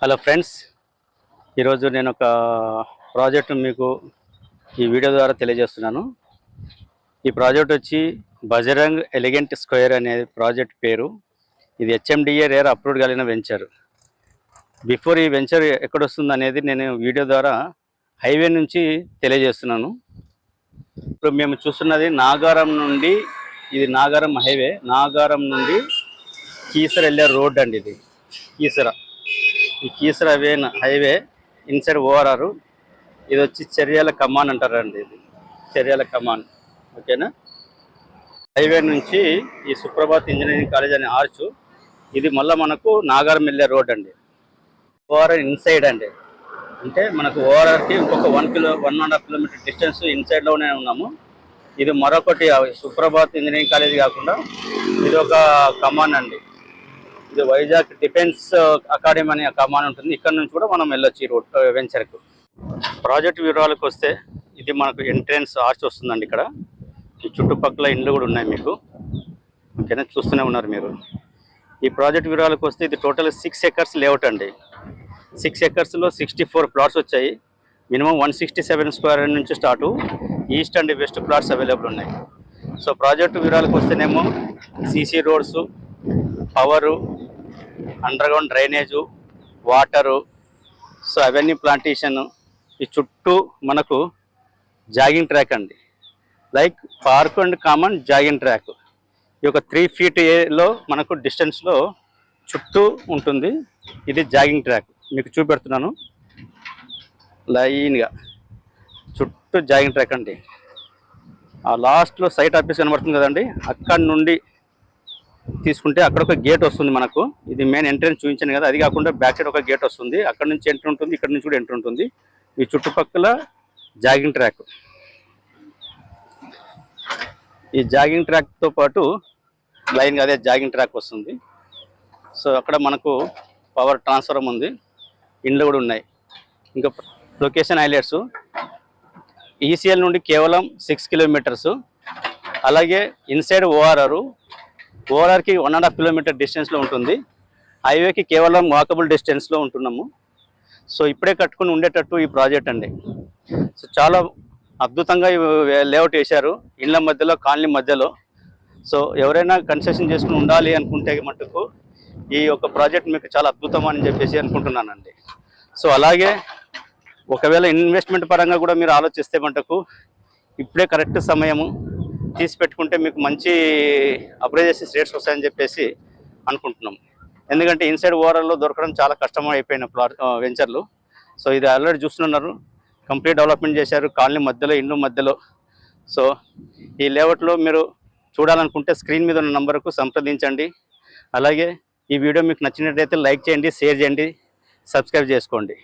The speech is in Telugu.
హలో ఫ్రెండ్స్, ఈరోజు నేను ఒక ప్రాజెక్ట్ మీకు ఈ వీడియో ద్వారా తెలియజేస్తున్నాను. ఈ ప్రాజెక్ట్ వచ్చి బజరంగ్ ఎలిగెంట్ స్క్వేర్ అనే ప్రాజెక్ట్ పేరు. ఇది HMDA రేర్ అప్రూవ్డ్ కలిగిన వెంచర్. బిఫోర్ ఈ వెంచర్ ఎక్కడొస్తుంది అనేది నేను వీడియో ద్వారా హైవే నుంచి తెలియజేస్తున్నాను. ఇప్పుడు మేము చూస్తున్నది నాగారం నుండి, ఇది నాగారం హైవే, నాగారం నుండి కీసర వెళ్ళే రోడ్ అండి. ఇది కీసర, ఈ కీసర హైవే ఇన్సైడ్ ఓఆర్ఆర్. ఇది వచ్చి చర్యాల కమాన్ అంటారండి. ఇది చర్యాల కమాన్, ఓకేనా. హైవే నుంచి ఈ సుప్రభాత్ ఇంజనీరింగ్ కాలేజ్ అనే ఆర్చ్, ఇది మళ్ళీ మనకు నాగారం వెళ్ళే రోడ్ అండి. ఓఆర్ఆర్ ఇన్సైడ్ అండి, అంటే మనకు ఓఆర్ఆర్కి ఇంకొక 1.5 కిలోమీటర్ డిస్టెన్స్ ఇన్సైడ్లోనే ఉన్నాము. ఇది మరొకటి సుప్రభాత్ ఇంజనీరింగ్ కాలేజ్ కాకుండా ఇది ఒక కమాన్ అండి. ఇది వైజాగ్ డిఫెన్స్ అకాడమీ అనే కమాన్ ఉంటుంది. ఇక్కడ నుంచి కూడా మనం వెళ్ళొచ్చు ఈ రోడ్ వెంచర్కు. ప్రాజెక్ట్ వివరాలకు వస్తే, ఇది మనకు ఎంట్రన్స్ ఆర్చ్ వస్తుందండి. ఇక్కడ ఈ చుట్టుపక్కల ఇండ్లు కూడా ఉన్నాయి మీకు, ఓకేనా, చూస్తూనే ఉన్నారు మీరు. ఈ ప్రాజెక్ట్ వివరాలకు వస్తే, ఇది టోటల్ 6 ఎకర్స్ లేఅవుట్ అండి. 6 ఎకర్స్లో 64 ప్లాట్స్ వచ్చాయి. మినిమం 167 స్క్వేర్ నుంచి start. East and west plots available ఉన్నాయి. సో ప్రాజెక్టు వివరాలకు వస్తేనేమో CC roads, power, underground drainage, water, so అవన్నీ ప్లాంటేషన్. ఈ చుట్టూ మనకు జాగింగ్ ట్రాక్ అండి, like park and common jogging track. ఈ యొక్క 3 feet లో మనకు డిస్టెన్స్లో చుట్టూ ఉంటుంది. ఇది జాగింగ్ ట్రాక్ మీకు చూపెడుతున్నాను. లైన్గా చుట్టూ జాగింగ్ ట్రాక్ అండి. ఆ లాస్ట్లో సైట్ ఆఫీస్ కనబడుతుంది కదండి, అక్కడ నుండి తీసుకుంటే అక్కడ ఒక గేట్ వస్తుంది మనకు. ఇది మెయిన్ ఎంట్రన్స్ చూపించాను కదా, అది కాకుండా బ్యాక్ సైడ్ ఒక గేట్ వస్తుంది. అక్కడ నుంచి ఎంట్రీ ఉంటుంది, ఇక్కడ నుంచి కూడా ఎంట్రీ ఉంటుంది. ఈ చుట్టుపక్కల జాగింగ్ ట్రాక్. ఈ జాగింగ్ ట్రాక్తో పాటు లైన్గా అదే జాగింగ్ ట్రాక్ వస్తుంది. సో అక్కడ మనకు పవర్ ట్రాన్స్ఫార్మర్ ఉంది, ఇండ్లు కూడా ఉన్నాయి. ఇంకా లొకేషన్ హైలైట్స్, ఈసీఎల్ నుండి కేవలం 6 కిలోమీటర్స్. అలాగే ఇన్సైడ్ ఓఆర్ఆర్కి 1.5 కిలోమీటర్ డిస్టెన్స్లో ఉంటుంది. హైవేకి కేవలం వాకబుల్ డిస్టెన్స్లో ఉంటున్నాము. సో ఇప్పుడే కట్టుకుని ఉండేటట్టు ఈ ప్రాజెక్ట్ అండి. సో చాలా అద్భుతంగా లేఅవుట్ వేశారు, ఇళ్ళ మధ్యలో, కాలనీ మధ్యలో. సో ఎవరైనా కన్స్ట్రక్షన్ చేసుకుని ఉండాలి అనుకుంటే మటుకు ఈ యొక్క ప్రాజెక్ట్ మీకు చాలా అద్భుతం అని చెప్పేసి అనుకుంటున్నానండి. సో అలాగే ఒకవేళ ఇన్వెస్ట్మెంట్ పరంగా కూడా మీరు ఆలోచిస్తే మటుకు ఇప్పుడే కరెక్ట్ సమయము. తీసి పెట్టుకుంటే మీకు మంచి అప్రైజేషన్ రేట్స్ వస్తాయని చెప్పేసి అనుకుంటున్నాం. ఎందుకంటే ఇన్సైడ్ ఓవరాల్లో దొరకడం చాలా కష్టం అయిపోయిన వెంచర్లు. సో ఇది ఆల్రెడీ చూస్తున్నారు, కంప్లీట్ డెవలప్మెంట్ చేశారు కాలనీ మధ్యలో, ఇండ్లు మధ్యలో. సో ఈ లేఅవుట్లో మీరు చూడాలనుకుంటే స్క్రీన్ మీద ఉన్న నంబర్కు సంప్రదించండి. అలాగే ఈ వీడియో మీకు నచ్చినట్లయితే లైక్ చేయండి, షేర్ చేయండి, సబ్స్క్రైబ్ చేసుకోండి.